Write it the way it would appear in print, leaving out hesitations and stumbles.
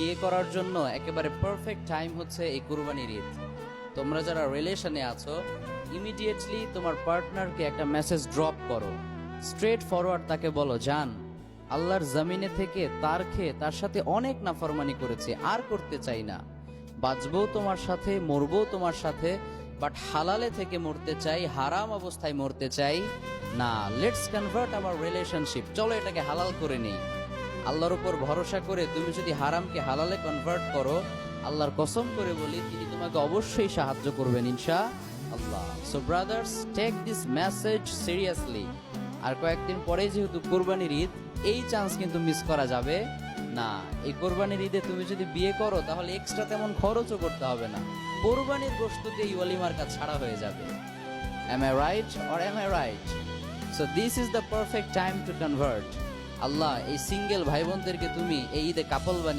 বিয়ে করার জন্য একেবারে পারফেক্ট টাইম হচ্ছে এই কুরবানির ঈদ। তোমরা যারা রিলেশনে আছো, ইমিডিয়েটলি তোমার পার্টনারকে একটা মেসেজ ড্রপ করো, স্ট্রেট ফরওয়ার্ড তাকে বলো, জান, আল্লাহর জমিনে থেকে তার খেয়ে তার সাথে অনেক নাফরমানি করেছে, আর করতে চাই না। বাঁচবও তোমার সাথে, মরবও তোমার সাথে, বাট হালালে থেকে মরতে চাই, হারাম অবস্থায় মরতে চাই না। লেটস কনভার্ট আওয়ার রিলেশনশিপ, চলো এটাকে হালাল করে নেই। আল্লাহর উপর ভরসা করে তুমি যদি হারামকে হালালে কনভার্ট করো, আল্লাহর কসম করে বলি তিনি তোমাকে অবশ্যই সাহায্য করবেন ইনশাআল্লাহ। So brothers, take this message seriously. আর কয়েকদিন পরে যেহেতু কোরবানির ঈদ, এই চান্স কিন্তু মিস করা যাবে না। এই কোরবানির ঈদে তুমি যদি বিয়ে করো তাহলে এক্সট্রা তেমন খরচও করতে হবে না, কোরবানির গোশত দিয়ে এই ওয়ালিমার কাজ ছাড়া হয়ে যাবে। Am I right or am I right? So this is the perfect time to convert. আল্লাহ এই সিঙ্গেল ভাই বোনদেরকে তুমি এই ঈদে কাপল বানিয়ে